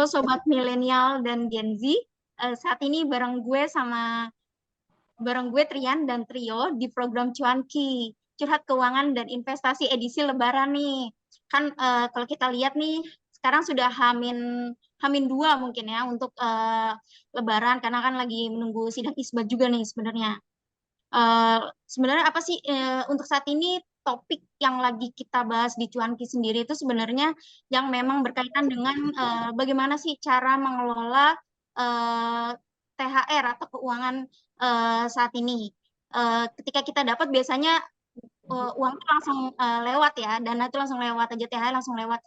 Halo Sobat Milenial dan Gen Z. Saat ini bareng gue Trian dan Trio di program Cuanki, Curhat Keuangan dan Investasi edisi Lebaran nih. Kan kalau kita lihat nih, sekarang sudah Hamin 2 mungkin ya untuk Lebaran karena kan lagi menunggu sidang isbat juga nih sebenarnya. Sebenarnya apa sih untuk saat ini topik yang lagi kita bahas di Cuanki sendiri itu sebenarnya yang memang berkaitan dengan bagaimana sih cara mengelola eh, THR atau keuangan saat ini. Ketika kita dapat biasanya uang itu langsung lewat ya, dana itu langsung lewat aja, THR langsung lewat.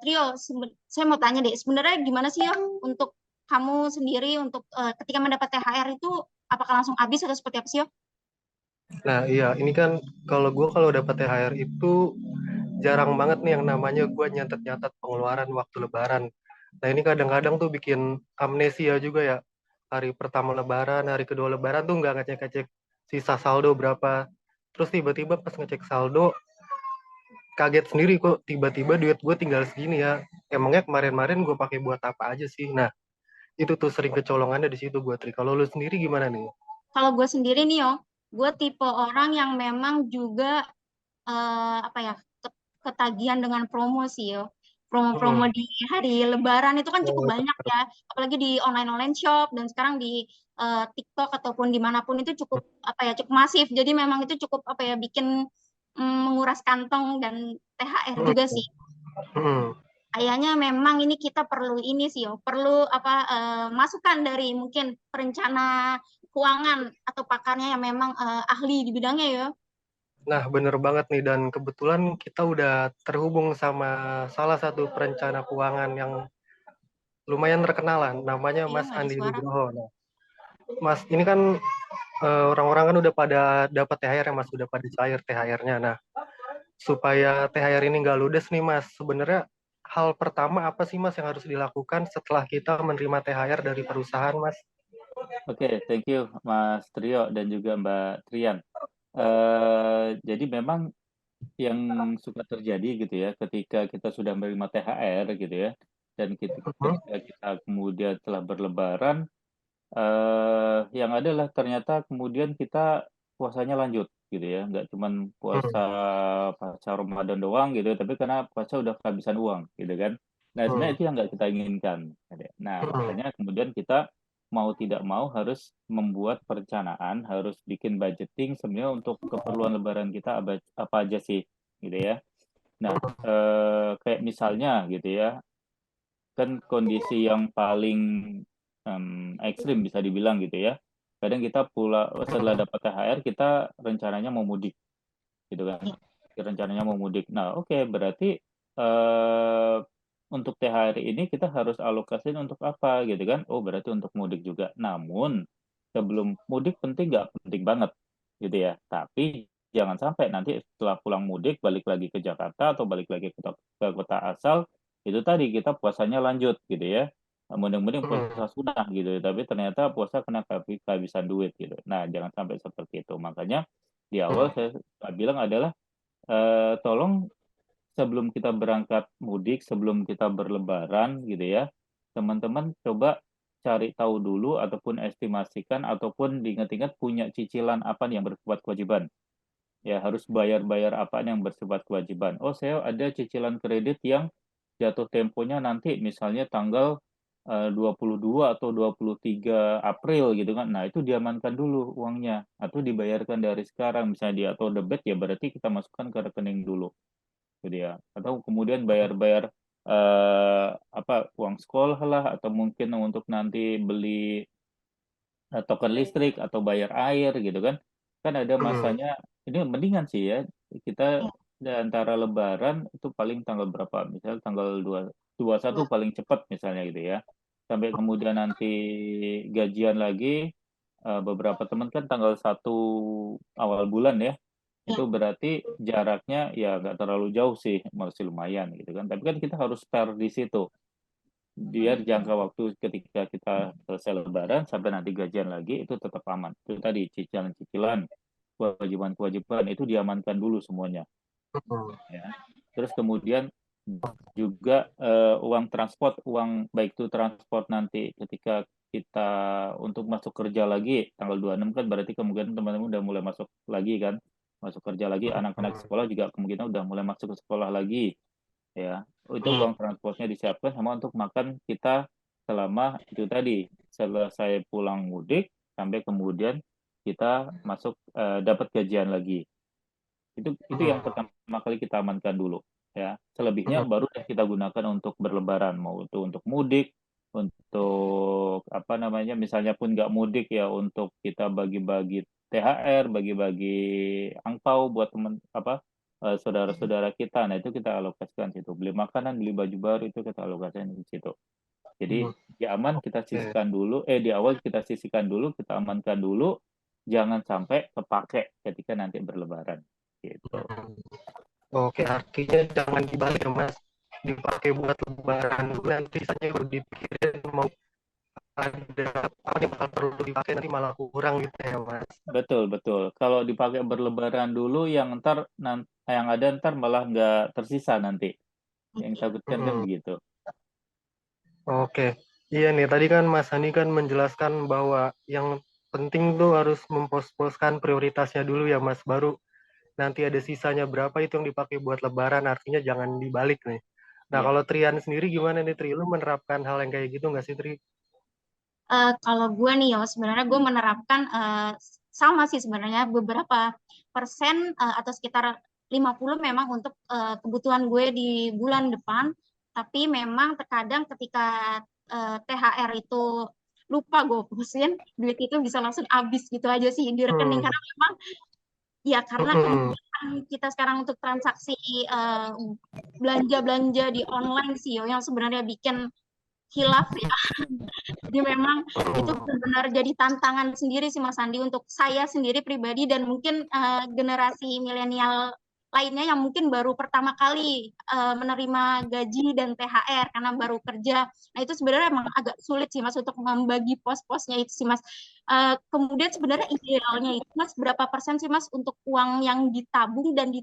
Trio, saya mau tanya deh, sebenarnya gimana sih ya untuk kamu sendiri untuk ketika mendapat THR itu apakah langsung habis atau seperti apa sih? Nah, iya, ini kan kalau dapat THR itu jarang banget nih yang namanya gue nyatet-nyatet pengeluaran waktu Lebaran. Nah, ini kadang-kadang tuh bikin amnesia juga ya. Hari pertama Lebaran, hari kedua Lebaran tuh nggak ngecek-ngecek sisa saldo berapa. Terus tiba-tiba pas ngecek saldo, kaget sendiri kok tiba-tiba duit gue tinggal segini ya. Emangnya kemarin-kemarin gue pakai buat apa aja sih? Nah, itu tuh sering kecolongannya di situ gue, Tri. Kalau lu sendiri gimana nih? Kalau gue sendiri nih yo, gue tipe orang yang memang juga apa ya ketagihan dengan promo sih yo. Promo-promo Hmm. di hari Lebaran itu kan cukup Oh, banyak ya, apalagi di online-online shop dan sekarang di TikTok ataupun dimanapun itu cukup apa ya cukup masif. Jadi memang itu cukup apa ya bikin menguras kantong dan THR hmm. juga sih. Hmm. Kayaknya memang ini kita perlu ini sih yo, perlu apa masukan dari mungkin perencana keuangan atau pakarnya yang memang ahli di bidangnya ya. Nah, bener banget nih, dan kebetulan kita udah terhubung sama salah satu perencana keuangan yang lumayan terkenal lah, namanya Iya, Mas nggak ada Andi suara. Nugroho. Nah, Mas, ini kan orang-orang kan udah pada dapat THR ya, Mas, udah pada cair THR-nya. Nah, supaya THR ini nggak ludes nih, Mas, sebenarnya hal pertama apa sih, Mas, yang harus dilakukan setelah kita menerima THR dari perusahaan, Mas? Oke, thank you Mas Trio dan juga Mbak Trian. Jadi memang yang suka terjadi gitu ya, ketika kita sudah menerima THR gitu ya, dan Hmm. ketika kita kemudian telah berlebaran, yang adalah ternyata kemudian kita puasanya lanjut gitu ya, nggak cuman puasa Hmm. pasca Ramadan doang gitu, tapi karena puasa udah kehabisan uang gitu kan. Nah sebenarnya Hmm. itu yang nggak kita inginkan. Nah Hmm. makanya kemudian kita mau tidak mau harus membuat perencanaan, harus bikin budgeting sebenarnya untuk keperluan Lebaran kita apa aja sih gitu ya. Nah kayak misalnya gitu ya, kan kondisi yang paling ekstrim bisa dibilang gitu ya. Kadang kita pula setelah Hmm. dapat THR kita rencananya mau mudik gitu kan. Iya. Rencananya mau mudik. Nah, oke, berarti eh, untuk THR ini kita harus alokasiin untuk apa gitu kan? Oh, berarti untuk mudik juga. Namun sebelum mudik penting nggak penting banget gitu ya. Tapi jangan sampai nanti setelah pulang mudik balik lagi ke Jakarta atau balik lagi ke kota asal itu tadi kita puasanya lanjut gitu ya. Mending-mending Hmm. puasa sunnah gitu, tapi ternyata puasa kena kehabisan duit gitu. Nah, jangan sampai seperti itu. Makanya di awal saya bilang adalah tolong sebelum kita berangkat mudik, sebelum kita berlebaran gitu ya, teman-teman coba cari tahu dulu ataupun estimasikan ataupun diingat-ingat punya cicilan apa nih yang bersifat kewajiban. Ya, harus bayar-bayar apa yang bersifat kewajiban. Oh, saya ada cicilan kredit yang jatuh temponya nanti misalnya tanggal 22 atau 23 April gitu kan. Nah, itu diamankan dulu uangnya atau dibayarkan dari sekarang misalnya di auto debit ya berarti kita masukkan ke rekening dulu gitu ya. Atau kemudian bayar-bayar apa uang sekolah lah atau mungkin untuk nanti beli token listrik atau bayar air gitu kan. Kan ada Hmm. masanya ini mendingan sih ya. Kita Iya. di antara lebaran itu paling tanggal berapa? Misalnya tanggal 21 Dua. paling cepat misalnya gitu ya. Sampai kemudian nanti gajian lagi beberapa teman kan tanggal 1 awal bulan ya. Iya. Itu berarti jaraknya ya nggak terlalu jauh sih, masih lumayan gitu kan. Tapi kan kita harus start di situ biar jangka waktu ketika kita selesai lebaran sampai nanti gajian lagi itu tetap aman. Itu tadi cicilan-cicilan, kewajiban-kewajiban itu diamankan dulu semuanya Hmm. ya. Terus kemudian juga uang transport, uang baik itu transport nanti ketika kita untuk masuk kerja lagi tanggal 26 kan berarti kemungkinan teman-teman udah mulai masuk lagi kan, masuk kerja lagi, anak-anak sekolah juga kemungkinan udah mulai masuk ke sekolah lagi ya. Itu uang transportnya disiapkan sama untuk makan kita selama itu tadi selesai pulang mudik sampai kemudian kita masuk dapat gajian lagi. Itu yang pertama kali kita amankan dulu ya. Selebihnya baru kita gunakan untuk berlebaran, mau itu untuk mudik, untuk apa namanya, misalnya pun nggak mudik ya untuk kita bagi-bagi THR, bagi-bagi angpau buat teman apa saudara-saudara kita. Nah, itu kita alokasikan situ. Beli makanan, beli baju baru itu kita alokasikan di situ. Jadi di aman kita sisihkan dulu, di awal kita sisihkan dulu, kita amankan dulu, jangan sampai kepake ketika nanti berlebaran. Gitu. Oke, artinya jangan dibalik ya Mas, dipakai buat lebaran dulu, nanti saja baru dipikirin mau ada apa nih bakal perlu dipakai, nanti malah kurang gitu ya Mas. Betul, betul. Kalau dipakai berlebaran dulu, yang ada ntar malah nggak tersisa nanti. Yang takutkan kan begitu. Oke, iya nih tadi kan Mas Hani kan menjelaskan bahwa yang penting tuh harus mempos-poskan prioritasnya dulu ya Mas, baru nanti ada sisanya berapa itu yang dipakai buat lebaran, artinya jangan dibalik nih. Nah, Iya. kalau Trian sendiri gimana nih Tri? Lu menerapkan hal yang kayak gitu nggak sih Tri? Kalau gue nih yo, sebenarnya gue menerapkan sama sih sebenarnya beberapa persen atau sekitar 50 memang untuk kebutuhan gue di bulan depan. Tapi memang terkadang ketika THR itu lupa gue putusin, duit itu bisa langsung habis gitu aja sih di rekening. Karena memang ya karena kemudian kita sekarang untuk transaksi belanja-belanja di online sih yo, yang sebenarnya bikin hilaf ya. Jadi memang itu benar-benar jadi tantangan sendiri sih Mas Andi untuk saya sendiri pribadi dan mungkin generasi milenial lainnya yang mungkin baru pertama kali menerima gaji dan THR karena baru kerja. Nah itu sebenarnya emang agak sulit sih Mas untuk membagi pos-posnya itu sih Mas. Kemudian sebenarnya idealnya itu Mas berapa persen sih Mas untuk uang yang ditabung dan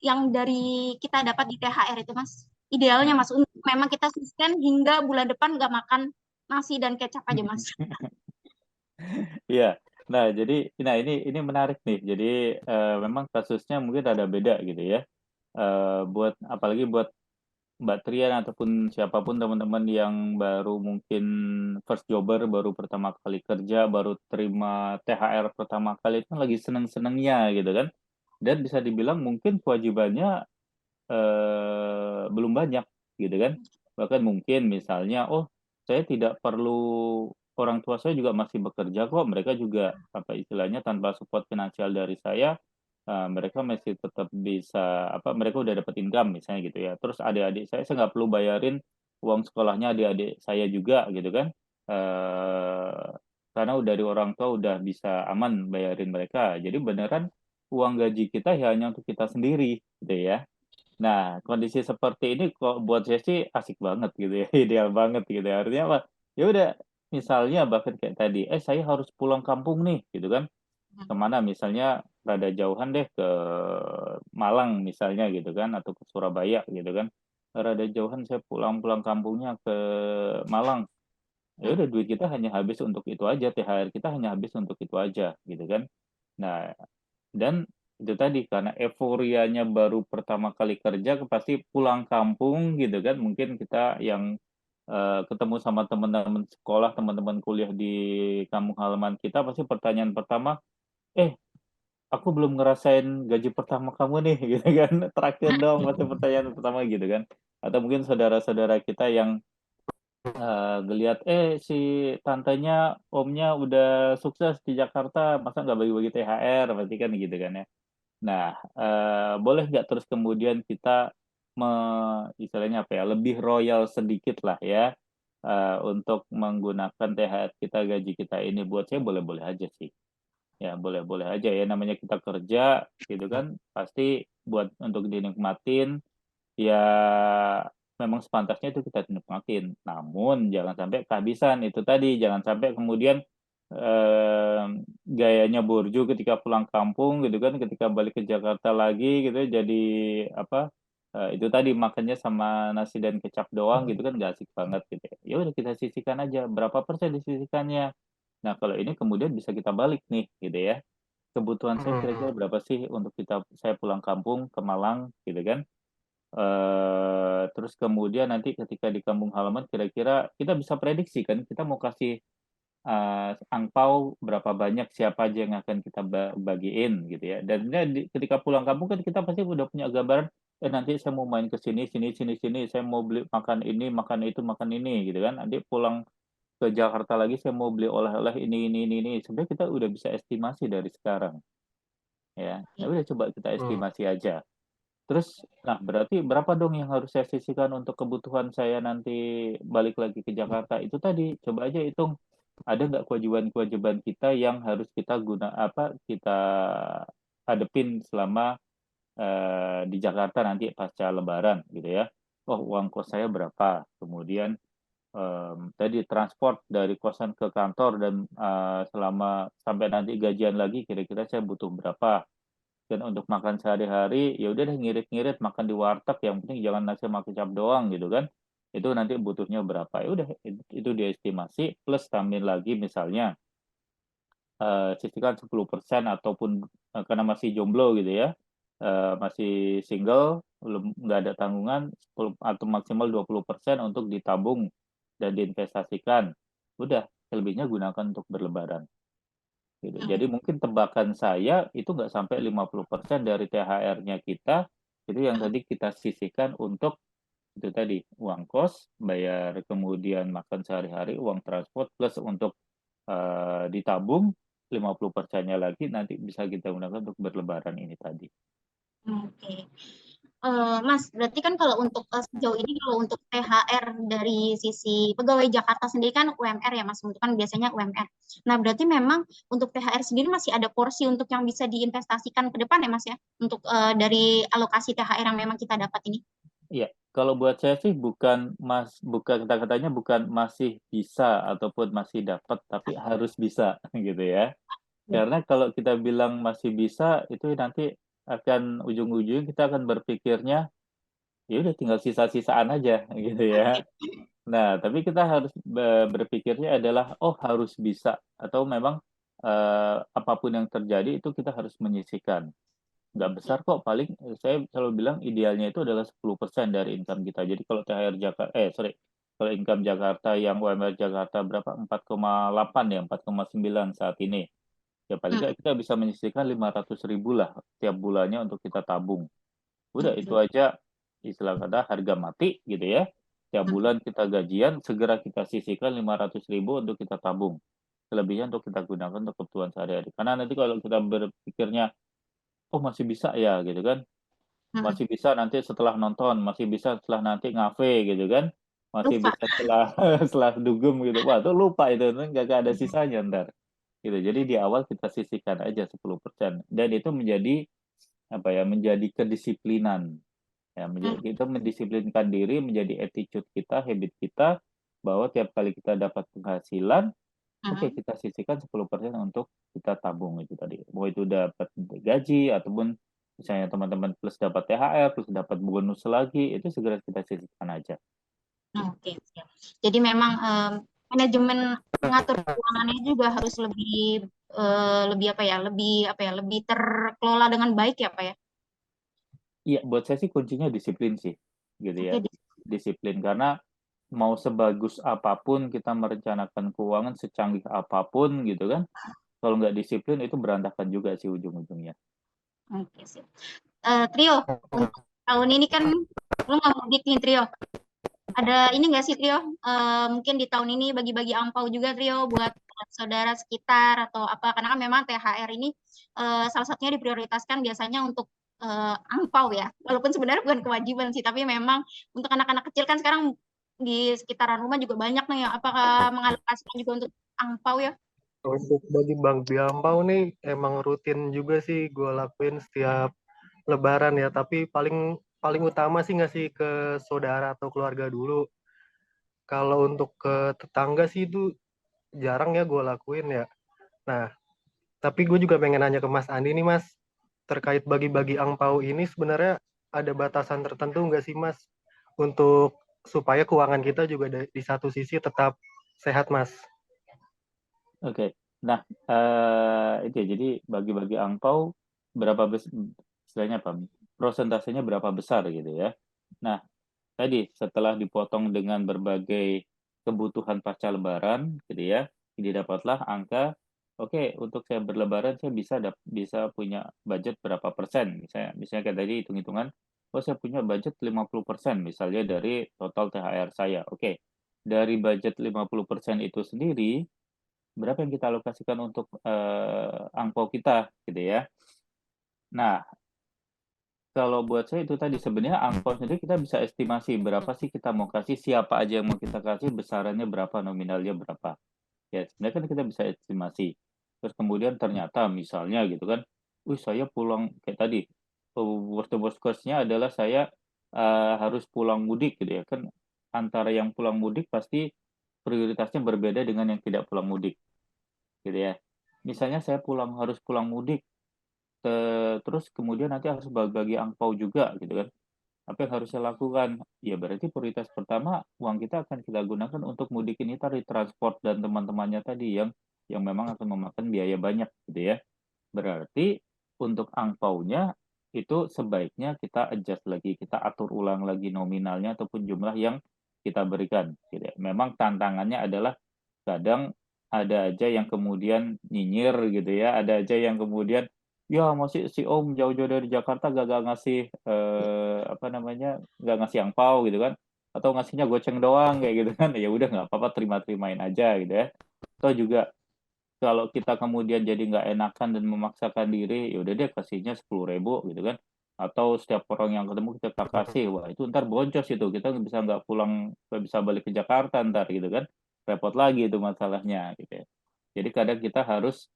yang dari kita dapat di THR itu Mas? Idealnya Mas untuk memang kita sustain hingga bulan depan nggak makan nasi dan kecap aja Mas. Iya. Nah, jadi ini menarik nih. Jadi memang kasusnya mungkin ada beda gitu ya. Buat apalagi buat Mbak Trian ataupun siapapun teman-teman yang baru mungkin first jobber, baru pertama kali kerja, baru terima THR pertama kali itu kan lagi seneng-senengnya gitu kan. Dan bisa dibilang mungkin kewajibannya belum banyak gitu kan. Bahkan mungkin misalnya, oh saya tidak perlu, orang tua saya juga masih bekerja kok, mereka juga apa istilahnya tanpa support finansial dari saya, mereka masih tetap bisa mereka udah dapat income misalnya gitu ya. Terus adik-adik saya nggak perlu bayarin uang sekolahnya adik-adik saya juga gitu kan. Eh, karena dari orang tua udah bisa aman bayarin mereka. Jadi beneran uang gaji kita ya hanya untuk kita sendiri gitu ya. Nah, kondisi seperti ini kok buat saya sih asik banget gitu ya, ideal banget gitu ya. Artinya apa? Ya udah, misalnya bahkan kayak tadi, saya harus pulang kampung nih, gitu kan? Kemana? Misalnya rada jauhan deh ke Malang misalnya gitu kan, atau ke Surabaya gitu kan? Rada jauhan saya pulang kampungnya ke Malang. Ya udah duit kita hanya habis untuk itu aja, THR kita hanya habis untuk itu aja, gitu kan? Nah, dan itu tadi karena euforianya baru pertama kali kerja pasti pulang kampung gitu kan, mungkin kita yang ketemu sama teman-teman sekolah, teman-teman kuliah di kampung halaman kita, pasti pertanyaan pertama, aku belum ngerasain gaji pertama kamu nih gitu kan, terakhir dong, pasti pertanyaan pertama gitu kan. Atau mungkin saudara-saudara kita yang ngelihat si tantenya, omnya udah sukses di Jakarta, masa nggak bagi-bagi THR, pasti kan gitu kan ya. Nah, boleh nggak terus kemudian kita istilahnya apa ya, lebih royal sedikit lah ya, untuk menggunakan THR kita, gaji kita ini, buat saya boleh-boleh aja sih. Ya, boleh-boleh aja ya, namanya kita kerja gitu kan, pasti buat untuk dinikmatin, ya memang sepantasnya itu kita nikmatin. Namun jangan sampai kehabisan, itu tadi, jangan sampai kemudian gayanya burju ketika pulang kampung gitu kan, ketika balik ke Jakarta lagi gitu jadi apa itu tadi makannya sama nasi dan kecap doang gitu kan nggak asik banget gitu ya. Ya udah kita sisihkan aja berapa persen disisihkannya. Nah kalau ini kemudian bisa kita balik nih gitu ya. Kebutuhan saya kira-kira berapa sih untuk saya pulang kampung ke Malang gitu kan. Terus kemudian nanti ketika di kampung halaman kira-kira kita bisa prediksi kan kita mau kasih angpau berapa banyak siapa aja yang akan kita bagiin gitu ya. Dan ketika pulang kampung kan kita pasti udah punya gambaran nanti saya mau main ke sini saya mau beli makan ini makan itu makan ini gitu kan. Nanti pulang ke Jakarta lagi saya mau beli oleh-oleh ini. Sebenarnya kita udah bisa estimasi dari sekarang ya. Ya udah coba kita estimasi aja. Terus, nah berarti berapa dong yang harus saya sisihkan untuk kebutuhan saya nanti balik lagi ke Jakarta? Itu tadi, coba aja hitung ada nggak kewajiban-kewajiban kita yang harus kita hadepin selama di Jakarta nanti pasca Lebaran gitu ya. Oh uang kos saya berapa? Kemudian tadi transport dari kosan ke kantor dan selama sampai nanti gajian lagi kira-kira saya butuh berapa? Dan untuk makan sehari-hari ya udah deh ngirit-ngirit makan di warteg yang penting jangan nasi sama kecap doang gitu kan itu nanti butuhnya berapa ya udah itu dia estimasi plus tambahin lagi misalnya sisihkan 10% ataupun karena masih jomblo gitu ya masih single belum nggak ada tanggungan 10 atau maksimal 20% untuk ditabung dan diinvestasikan udah selebihnya gunakan untuk berlebaran gitu. Jadi mungkin tebakan saya itu nggak sampai 50% dari THR-nya kita itu yang tadi kita sisihkan untuk itu tadi uang kos, bayar kemudian makan sehari-hari, uang transport plus untuk ditabung 50%-nya lagi nanti bisa kita gunakan untuk berlebaran ini tadi. Oke. Mas, berarti kan kalau untuk sejauh ini kalau untuk THR dari sisi pegawai Jakarta sendiri kan UMR ya Mas, untuk kan biasanya UMR. Nah, berarti memang untuk THR sendiri masih ada porsi untuk yang bisa diinvestasikan ke depan ya Mas ya, untuk dari alokasi THR yang memang kita dapat ini. Iya, kalau buat saya sih bukan kata-katanya bukan masih bisa ataupun masih dapat, tapi harus bisa gitu ya. Karena kalau kita bilang masih bisa, itu nanti akan ujung-ujungnya kita akan berpikirnya ya udah tinggal sisa-sisaan aja gitu ya. Nah, tapi kita harus berpikirnya adalah oh harus bisa atau memang apapun yang terjadi itu kita harus menyisihkan. Nggak besar kok, paling saya selalu bilang idealnya itu adalah 10% dari income kita. Jadi kalau THR Jakarta, kalau income Jakarta yang UMR Jakarta berapa? 4,8 ya, 4,9 saat ini. Ya paling nggak kita bisa menyisihkan 500.000 lah tiap bulannya untuk kita tabung. Udah itu aja istilah kata harga mati gitu ya. Tiap bulan kita gajian, segera kita sisihkan 500.000 untuk kita tabung. Selebihnya untuk kita gunakan untuk kebutuhan sehari-hari. Karena nanti kalau kita berpikirnya, oh masih bisa ya gitu kan. Masih bisa nanti setelah nonton, masih bisa setelah nanti ngafe gitu kan. Masih Lupa. bisa setelah setelah dugem gitu. Wah, itu lupa itu nggak ada sisanya ntar. Gitu. Jadi di awal kita sisihkan aja 10%. Dan itu menjadi apa ya? Menjadi kedisiplinan. Ya, kita mendisiplinkan diri menjadi attitude kita, habit kita bahwa tiap kali kita dapat penghasilan, oke kita sisihkan 10% untuk kita tabung itu tadi. Mau itu dapat gaji ataupun misalnya teman-teman plus dapat THR, plus dapat bonus lagi, itu segera kita sisihkan aja. Oke, siap. Jadi memang manajemen mengatur keuangannya juga harus lebih lebih terkelola dengan baik ya Pak ya. Iya, buat saya sih kuncinya disiplin sih, gitu ya. Oke, Disiplin karena mau sebagus apapun kita merencanakan keuangan, secanggih apapun gitu kan, kalau nggak disiplin itu berantakan juga sih ujung-ujungnya. oke siap. Trio, untuk tahun ini kan lu nggak mudik nih Trio. Ada ini nggak sih Trio? Mungkin di tahun ini bagi-bagi angpau juga Trio buat saudara sekitar atau apa? Karena kan memang THR ini salah satunya diprioritaskan biasanya untuk angpau ya. Walaupun sebenarnya bukan kewajiban sih, tapi memang untuk anak-anak kecil kan sekarang di sekitaran rumah juga banyak nih. Apakah mengalokasikan juga untuk angpau ya? Untuk bagi Bang Biampau nih emang rutin juga sih gue lakuin setiap Lebaran ya, tapi paling paling utama sih ngasih ke saudara atau keluarga dulu. Kalau untuk ke tetangga sih itu jarang ya gue lakuin ya. Nah, tapi gue juga pengen nanya ke Mas Andi nih Mas, terkait bagi-bagi angpau ini sebenarnya ada batasan tertentu nggak sih Mas untuk supaya keuangan kita juga di satu sisi tetap sehat Mas? Oke. Nah, itu ya, jadi bagi-bagi angpau berapa istilahnya apa? Prosentasenya berapa besar gitu ya. Nah, tadi setelah dipotong dengan berbagai kebutuhan pasca lebaran gitu ya, didapatlah angka oke, untuk saya berlebaran saya bisa punya budget berapa persen. Misalnya kayak tadi hitung-hitungan, oh saya punya budget 50% misalnya dari total THR saya. Oke. Dari budget 50% itu sendiri, berapa yang kita alokasikan untuk angpau kita gitu ya. Nah, kalau buat saya itu tadi sebenarnya angpau sendiri kita bisa estimasi berapa sih kita mau kasih, siapa aja yang mau kita kasih, besarannya berapa, nominalnya berapa. Ya, sebenarnya kan kita bisa estimasi. Terus kemudian ternyata misalnya gitu kan, wih saya pulang kayak tadi, worst case-nya adalah saya harus pulang mudik gitu ya. Kan antara yang pulang mudik pasti prioritasnya berbeda dengan yang tidak pulang mudik gitu ya. Misalnya saya harus pulang mudik, terus kemudian nanti harus bagi angpau juga gitu kan. Apa yang harus saya lakukan? Ya berarti prioritas pertama uang kita akan kita gunakan untuk mudik ini tadi transport dan teman-temannya tadi yang memang akan memakan biaya banyak gitu ya. Berarti untuk angpaunya itu sebaiknya kita adjust lagi, kita atur ulang lagi nominalnya ataupun jumlah yang kita berikan. Gitu ya. Memang tantangannya adalah kadang ada aja yang kemudian nyinyir gitu ya, ada aja yang kemudian ya masih si Om jauh-jauh dari Jakarta gak ngasih apa namanya gak ngasih angpau gitu kan, atau ngasihnya goceng doang kayak gitu kan, ya udah nggak apa-apa terima-terimain aja gitu ya. Atau juga kalau kita kemudian jadi nggak enakan dan memaksakan diri, ya udah deh kasihnya 10.000 gitu kan. Atau setiap orang yang ketemu kita kasih, wah itu ntar boncos itu, kita nggak pulang, nggak bisa balik ke Jakarta ntar gitu kan, repot lagi itu masalahnya gitu ya. Jadi kadang kita harus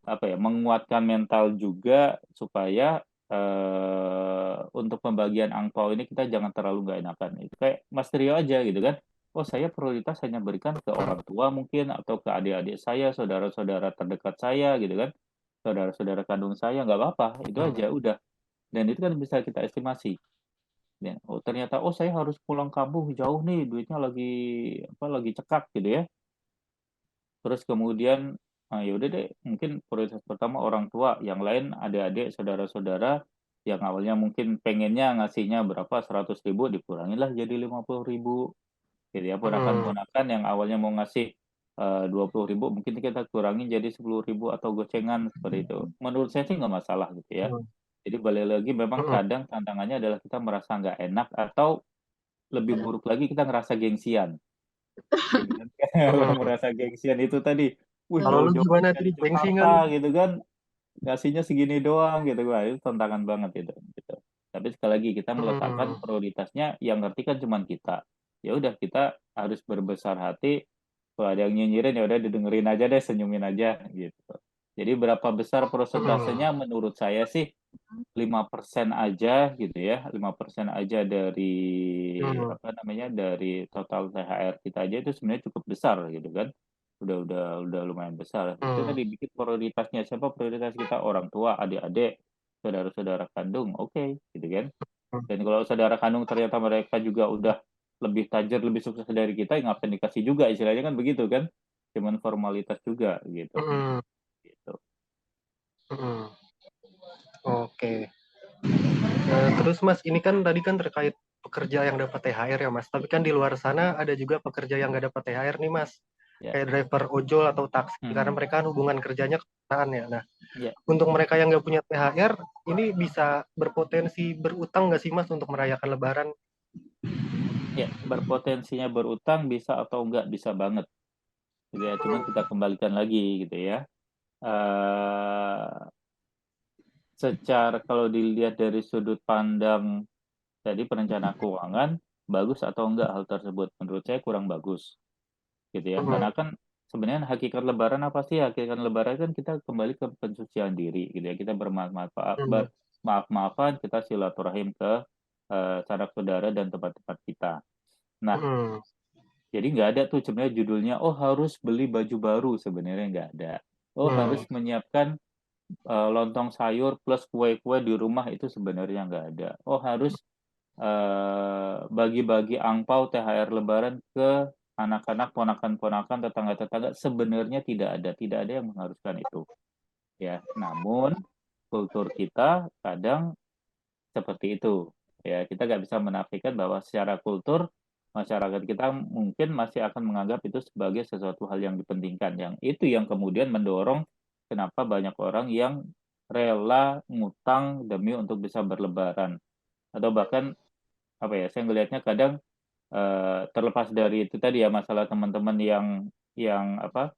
apa ya menguatkan mental juga supaya untuk pembagian angpau ini kita jangan terlalu nggak enakan. Itu kayak Mas Trio aja gitu kan. Oh saya prioritas hanya berikan ke orang tua mungkin atau ke adik-adik saya, saudara-saudara terdekat saya gitu kan, saudara-saudara kandung saya nggak apa-apa, itu aja udah. Dan itu kan bisa kita estimasi. Ya, oh ternyata oh saya harus pulang kampung jauh nih, duitnya lagi cekak gitu ya. Terus kemudian ya udah deh, mungkin prioritas pertama orang tua, yang lain adik-adik, saudara-saudara yang awalnya mungkin pengennya ngasihnya berapa 100.000 dikurangilah jadi 50.000 gitu ya. Ponakan-ponakan yang awalnya mau ngasih 20.000 mungkin kita kurangin jadi 10.000 atau gocengan seperti itu. Menurut saya sih nggak masalah gitu ya. Jadi balik lagi memang kadang tantangannya adalah kita merasa nggak enak atau lebih buruk lagi kita ngerasa gengsian. Gitu kan. Merasa gengsian itu tadi. Wih, Kalau lu jauh-jauh gimana dari tadi gengsi Jakarta kan? gitu kan. Ngasihnya segini doang gitu. Wah, itu tantangan banget itu. Gitu. Tapi sekali lagi kita meletakkan prioritasnya yang ngerti kan cuma kita. Ya udah kita harus berbesar hati. Kalau ada yang nyinyirin ya udah didengerin aja deh, senyumin aja gitu. Jadi berapa besar prosentasenya menurut saya sih 5% aja gitu ya, 5% aja dari apa namanya dari total THR kita aja itu sebenarnya cukup besar gitu kan. Udah lumayan besar. Itu tadi bikin prioritasnya siapa, prioritas kita orang tua, adik-adik, saudara-saudara kandung, oke gitu kan. Dan kalau saudara kandung ternyata mereka juga udah lebih tajir, lebih sukses dari kita, ya ngapain dikasih juga istilahnya kan begitu kan. Cuman formalitas juga gitu. Gitu. Oke. Terus Mas, ini kan tadi kan terkait pekerja yang dapat THR ya Mas. Tapi kan di luar sana ada juga pekerja yang nggak dapat THR nih Mas. Ya. Kayak driver ojol atau taksi. Karena mereka kan hubungan kerjanya kepetaan ya. Nah, Ya. untuk mereka yang nggak punya THR, ini bisa berpotensi berutang nggak sih Mas untuk merayakan Lebaran? Ya, berpotensinya berutang bisa atau enggak bisa banget. Gitu ya. Cuman kita kembalikan lagi gitu ya. Secara kalau dilihat dari sudut pandang tadi perencana keuangan, bagus atau enggak hal tersebut? Menurut saya kurang bagus. Gitu ya. Karena kan sebenarnya hakikat Lebaran apa sih? Hakikat Lebaran kan kita kembali ke pensucian diri, gitu ya. Kita bermaaf-maafan, kita silaturahim ke sanak saudara dan tempat-tempat kita. Nah, jadi nggak ada tuh sebenarnya judulnya, oh harus beli baju baru, sebenarnya nggak ada. Oh harus menyiapkan lontong sayur plus kue-kue di rumah itu sebenarnya nggak ada. Oh harus bagi-bagi angpau THR Lebaran ke anak-anak, ponakan-ponakan, tetangga-tetangga, sebenarnya tidak ada yang mengharuskan itu. Ya, namun kultur kita kadang seperti itu. Ya, kita nggak bisa menafikan bahwa secara kultur masyarakat kita mungkin masih akan menganggap itu sebagai sesuatu hal yang dipentingkan. Yang itu yang kemudian mendorong kenapa banyak orang yang rela ngutang demi untuk bisa berlebaran. Atau bahkan apa ya, saya ngelihatnya kadang terlepas dari itu tadi ya, masalah teman-teman yang apa,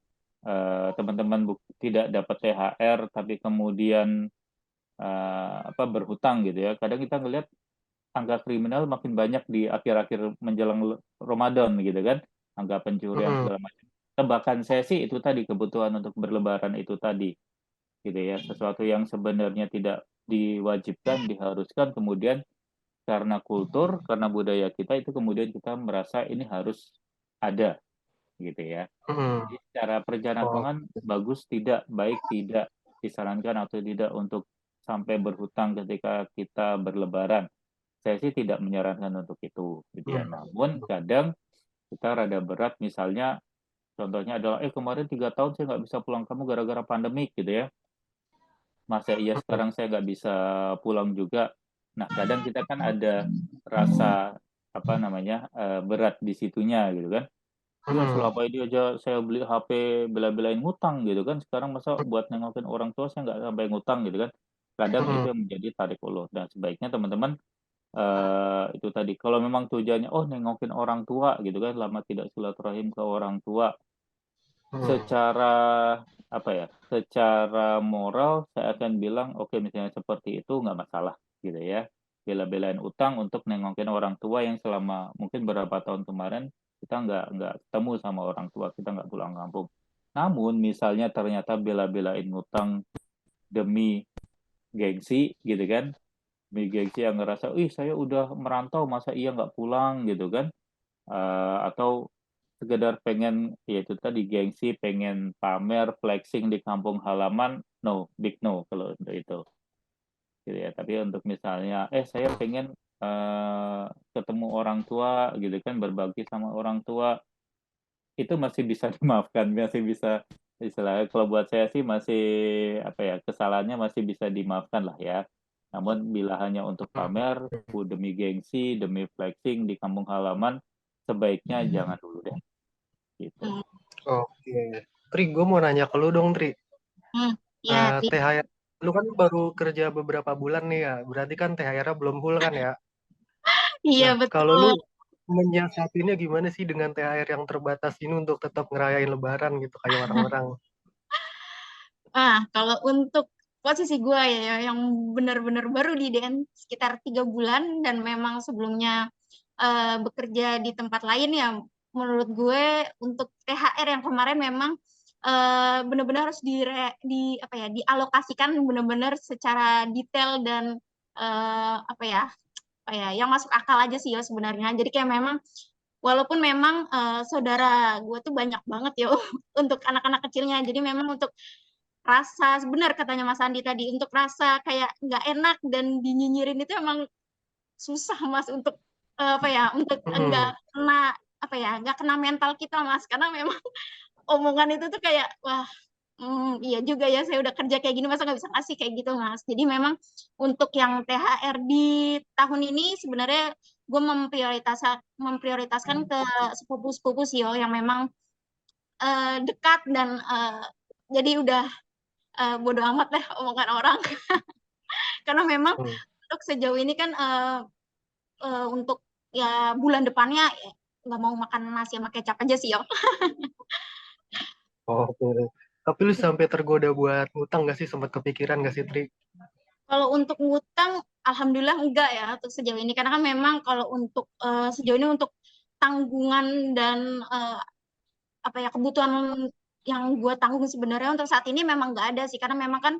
teman-teman tidak dapat THR tapi kemudian apa berhutang gitu ya. Kadang kita ngelihat angka kriminal makin banyak di akhir-akhir menjelang Ramadan gitu kan, angka pencurian segala macam. Tebakan saya sih itu tadi, kebutuhan untuk berlebaran itu tadi gitu ya, sesuatu yang sebenarnya tidak diwajibkan, diharuskan, kemudian karena kultur, karena budaya kita itu kemudian kita merasa ini harus ada gitu ya. Jadi secara perencanaan keuangan bagus tidak, baik tidak, disarankan atau tidak untuk sampai berhutang ketika kita berlebaran. Saya sih tidak menyarankan untuk itu gitu ya. Namun kadang kita rada berat, misalnya contohnya adalah kemarin 3 tahun saya nggak bisa pulang kamu gara-gara pandemik gitu ya. Masa iya sekarang saya nggak bisa pulang juga. Nah, kadang kita kan ada rasa apa namanya berat di situnya gitu kan. Ya selama ini aja saya beli HP bela-belain ngutang gitu kan. Sekarang masa buat nengokin orang tua saya nggak sampai ngutang gitu kan. Kadang itu yang menjadi tarik ulur. Dan sebaiknya teman-teman itu tadi, kalau memang tujuannya nengokin orang tua gitu kan, lama tidak silaturahim ke orang tua, secara apa ya, secara moral saya akan bilang oke, misalnya seperti itu nggak masalah gitu ya, bela-belain utang untuk nengokin orang tua yang selama mungkin beberapa tahun kemarin kita nggak ketemu sama orang tua kita, nggak pulang kampung. Namun misalnya ternyata bela-belain utang demi gengsi gitu kan, gengsi yang ngerasa, saya udah merantau masa iya nggak pulang gitu kan, atau sekedar pengen ya itu tadi gengsi, pengen pamer, flexing di kampung halaman, no, big no kalau untuk itu gitu ya. Tapi untuk misalnya saya pengen ketemu orang tua gitu kan, berbagi sama orang tua, itu masih bisa dimaafkan, masih bisa, istilahnya kalau buat saya sih masih apa ya, kesalahannya masih bisa dimaafkan lah ya. Namun bila hanya untuk pamer, demi gengsi, demi flexing di kampung halaman, sebaiknya jangan dulu deh. Gitu. Oke. Tri, gue mau nanya ke lu dong, Tri. Ya, THR, lu kan baru kerja beberapa bulan nih ya, berarti kan THR-nya belum full kan ya? iya Nah, kalau lu betul. menyiasatinya gimana sih dengan THR yang terbatas ini untuk tetap ngerayain Lebaran gitu kayak orang-orang? Kalau untuk posisi gue ya, yang benar-benar baru di DN sekitar 3 bulan dan memang sebelumnya bekerja di tempat lain ya, menurut gue untuk THR yang kemarin memang benar-benar harus apa ya, dialokasikan benar-benar secara detail dan apa ya yang masuk akal aja sih ya sebenarnya. Jadi kayak memang walaupun memang saudara gue tuh banyak banget ya untuk anak-anak kecilnya. Jadi memang untuk rasa, benar katanya Mas Andi tadi, untuk rasa kayak nggak enak dan dinyinyirin itu emang susah Mas untuk apa ya, untuk nggak kena apa ya, nggak kena mental kita Mas, karena memang omongan itu tuh kayak wah, iya juga ya, saya udah kerja kayak gini masa nggak bisa ngasih kayak gitu Mas. Jadi memang untuk yang THR di tahun ini sebenarnya gue memprioritaskan ke sepupu-sepupu sih yang memang dekat dan jadi udah bodo amat lah omongan orang. Karena memang untuk sejauh ini kan untuk ya bulan depannya nggak mau makan nasi sama kecap aja sih yo. Oke. Tapi lu sampai tergoda buat ngutang gak sih? Sempat kepikiran gak sih, Tri? Kalau untuk ngutang, alhamdulillah enggak ya untuk sejauh ini. Karena kan memang kalau untuk sejauh ini untuk tanggungan dan apa ya kebutuhan yang gue tanggung sebenarnya untuk saat ini memang nggak ada sih. Karena memang kan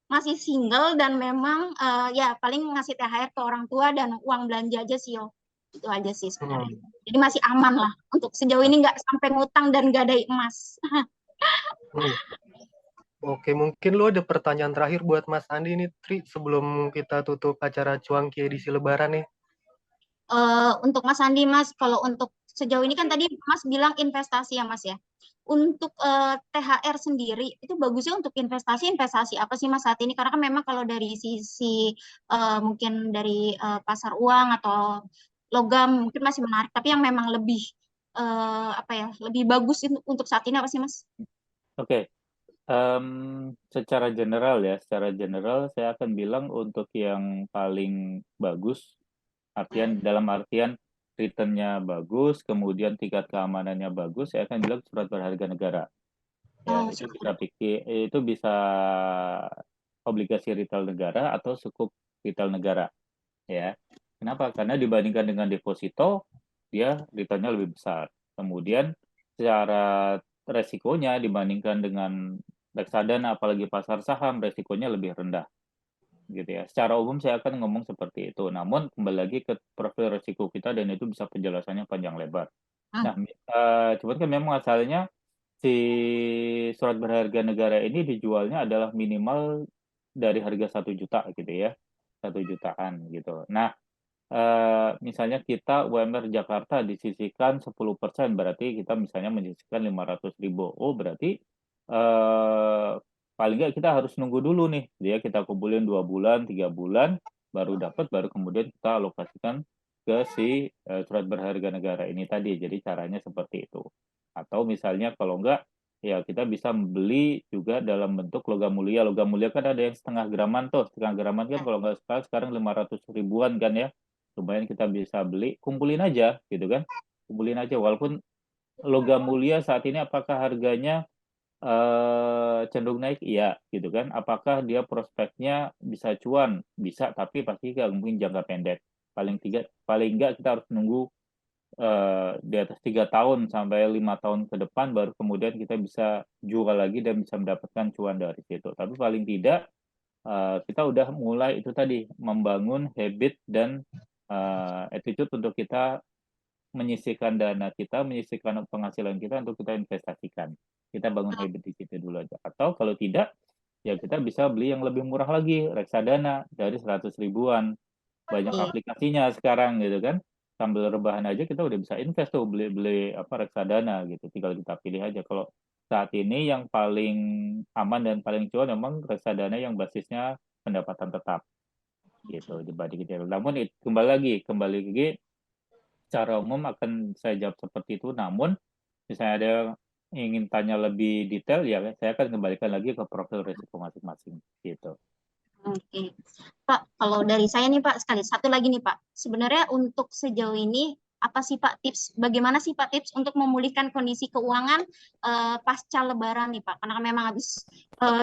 masih single dan memang ya paling ngasih THR ke orang tua dan uang belanja aja sih yo. Itu aja sih sebenarnya. Jadi masih aman lah. Untuk sejauh ini nggak sampai ngutang dan nggak ada emas. Oke, mungkin lu ada pertanyaan terakhir buat Mas Andi nih, Tri, sebelum kita tutup acara Cuanki edisi Lebaran nih. Untuk Mas Andi, Mas, kalau untuk sejauh ini kan tadi Mas bilang investasi ya, Mas ya. Untuk THR sendiri itu bagusnya untuk investasi apa sih Mas saat ini? Karena kan memang kalau dari sisi mungkin dari pasar uang atau logam mungkin masih menarik, tapi yang memang lebih apa ya, lebih bagus untuk saat ini apa sih Mas? Oke, secara general saya akan bilang untuk yang paling bagus, dalam artian return-nya bagus, kemudian tingkat keamanannya bagus, saya akan bilang surat berharga negara. Ya, Oh, itu bisa obligasi retail negara atau sukuk retail negara. Ya, kenapa? Karena dibandingkan dengan deposito, dia returnnya lebih besar. Kemudian secara resikonya dibandingkan dengan reksadana, apalagi pasar saham, resikonya lebih rendah. Gitu ya. Secara umum saya akan ngomong seperti itu. Namun kembali lagi ke profil resiko kita dan itu bisa penjelasannya panjang lebar. Nah, cuman kan memang asalnya si surat berharga negara ini dijualnya adalah minimal dari harga 1 juta gitu ya, 1 jutaan gitu. Nah, misalnya kita UMR Jakarta disisihkan 10%, berarti kita misalnya menyisihkan 500.000. Oh, berarti eh, paling nggak kita harus nunggu dulu nih, dia kita kumpulin 2 bulan, 3 bulan, baru dapat, baru kemudian kita alokasikan ke si surat berharga negara ini tadi. Jadi caranya seperti itu. Atau misalnya kalau enggak, ya kita bisa beli juga dalam bentuk logam mulia. Logam mulia kan ada yang setengah graman tuh. Setengah graman kan kalau nggak salah sekarang 500 ribuan kan ya. Lumayan kita bisa beli, kumpulin aja gitu kan. Kumpulin aja walaupun logam mulia saat ini apakah harganya cenderung naik? Iya gitu kan. Apakah dia prospeknya bisa cuan? Bisa, tapi pasti nggak mungkin jangka pendek. Paling nggak kita harus nunggu di atas 3 tahun sampai 5 tahun ke depan baru kemudian kita bisa jual lagi dan bisa mendapatkan cuan dari situ. Tapi paling tidak kita udah mulai itu tadi membangun habit dan attitude untuk kita menyisihkan dana kita, menyisihkan penghasilan kita untuk kita investasikan. Kita bangun habit di situ dulu aja. Atau kalau tidak, ya kita bisa beli yang lebih murah lagi, reksadana dari 100 ribuan. Banyak Iya. aplikasinya sekarang gitu kan. Sambil rebahan aja kita udah bisa invest tuh beli reksadana gitu. Tinggal kita pilih aja. Kalau saat ini yang paling aman dan paling cuan memang reksadana yang basisnya pendapatan tetap gitu dibanding itu. Namun kembali lagi secara umum akan saya jawab seperti itu. Namun misalnya ada yang ingin tanya lebih detail ya saya akan kembalikan lagi ke profil risiko masing-masing gitu. Oke, Pak, kalau dari saya nih Pak, sekali satu lagi nih Pak, sebenarnya untuk sejauh ini apa sih Pak tips, bagaimana sih Pak tips untuk memulihkan kondisi keuangan pasca Lebaran nih Pak, karena memang habis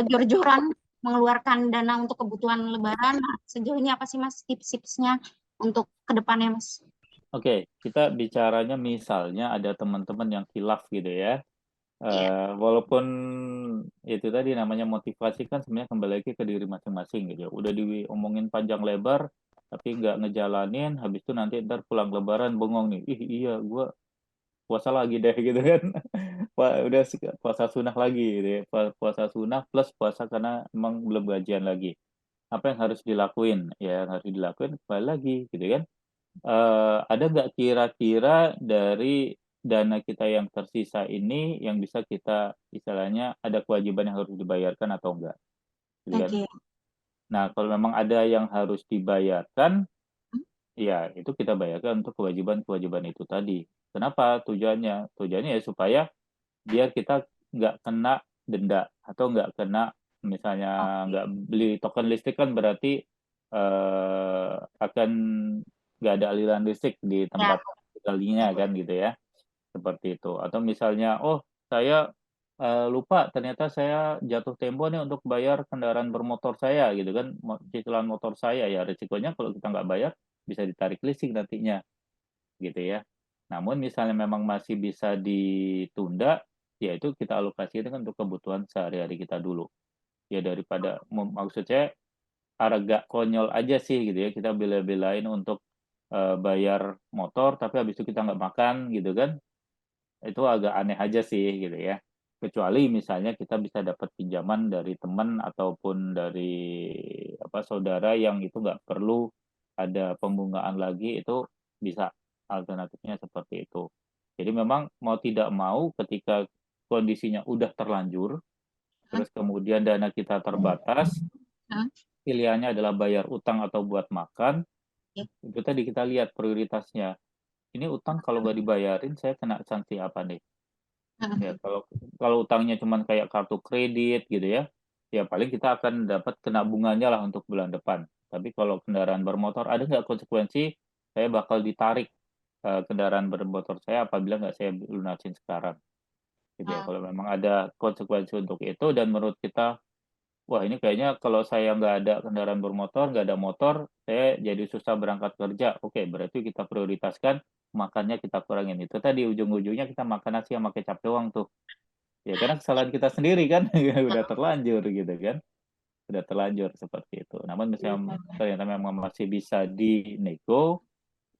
jor-joran mengeluarkan dana untuk kebutuhan Lebaran, nah, sejauh ini apa sih Mas tips-tipsnya untuk kedepannya Mas? Oke, kita bicaranya misalnya ada teman-teman yang khilaf gitu ya. Iya. Walaupun itu tadi namanya motivasi kan sebenarnya kembali lagi ke diri masing-masing gitu ya. Udah diomongin panjang lebar, tapi nggak ngejalanin, habis itu nanti ntar pulang lebaran bengong nih. Ih iya, gue puasa lagi deh gitu kan. Udah puasa sunnah lagi gitu ya. Puasa sunnah plus puasa karena emang belum gajian lagi. Apa yang harus dilakuin? Ya yang harus dilakuin kembali lagi gitu kan. Ada nggak kira-kira dari dana kita yang tersisa ini yang bisa kita istilahnya ada kewajiban yang harus dibayarkan atau enggak, gitu kan? Oke. Nah, kalau memang ada yang harus dibayarkan, ya itu kita bayarkan untuk kewajiban-kewajiban itu tadi. Kenapa? Tujuannya? Tujuannya ya supaya biar kita nggak kena denda atau nggak kena misalnya nggak beli token listrik kan berarti akan nggak ada aliran listrik di Ya. tempat tinggalnya kan gitu ya seperti itu atau misalnya oh saya lupa ternyata saya jatuh tempo nih untuk bayar kendaraan bermotor saya gitu kan cicilan motor saya ya risikonya kalau kita nggak bayar bisa ditarik listrik nantinya gitu ya. Namun misalnya memang masih bisa ditunda, yaitu kita alokasikan untuk kebutuhan sehari-hari kita dulu. Ya daripada maksud saya agak konyol aja sih gitu ya kita bela-belain untuk bayar motor tapi habis itu kita nggak makan gitu kan itu agak aneh aja sih gitu ya. Kecuali misalnya kita bisa dapat pinjaman dari teman ataupun dari saudara yang itu nggak perlu ada pembungaan lagi, itu bisa alternatifnya seperti itu. Jadi memang mau tidak mau ketika kondisinya udah terlanjur, terus kemudian dana kita terbatas, pilihannya adalah bayar utang atau buat makan, itu tadi kita lihat prioritasnya. Ini utang kalau nggak dibayarin saya kena sanksi apa nih? Ya, kalau utangnya cuma kayak kartu kredit gitu ya, ya paling kita akan dapat kena bunganya lah untuk bulan depan. Tapi kalau kendaraan bermotor, ada nggak konsekuensi saya bakal ditarik kendaraan bermotor saya apabila nggak saya lunasin sekarang? Gitu ya. Kalau memang ada konsekuensi untuk itu dan menurut kita, wah ini kayaknya kalau saya nggak ada kendaraan bermotor, nggak ada motor, saya jadi susah berangkat kerja. Oke, berarti kita prioritaskan makannya kita kurangin. Itu tadi ujung-ujungnya kita makan nasi sama kecap doang tuh. Ya karena kesalahan kita sendiri kan, udah terlanjur gitu kan. Udah terlanjur seperti itu. Namun misalnya ternyata memang masih bisa dinego,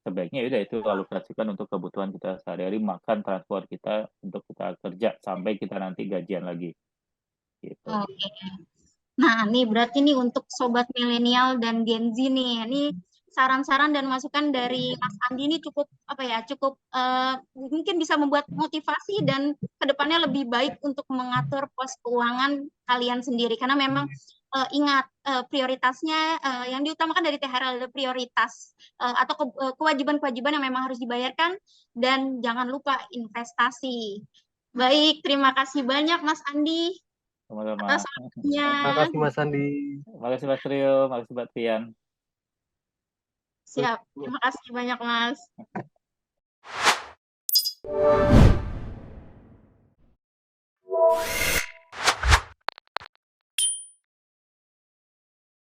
sebaiknya udah itu alokasikan untuk kebutuhan kita sehari-hari, makan, transport kita untuk kita kerja sampai kita nanti gajian lagi. Gitu. Oke. Nah, nih berarti nih untuk sobat milenial dan Gen Z nih, ini saran-saran dan masukan dari Mas Andi ini cukup apa ya, cukup mungkin bisa membuat motivasi dan kedepannya lebih baik untuk mengatur pos keuangan kalian sendiri. Karena memang ingat prioritasnya yang diutamakan dari THR adalah prioritas atau kewajiban-kewajiban yang memang harus dibayarkan dan jangan lupa investasi. Baik, terima kasih banyak Mas Andi. Sama-sama. Atas waktunya. Makasih Mas Andi. Makasih Mas Rio, makasih Mbak Tian. Siap, terima kasih banyak Mas.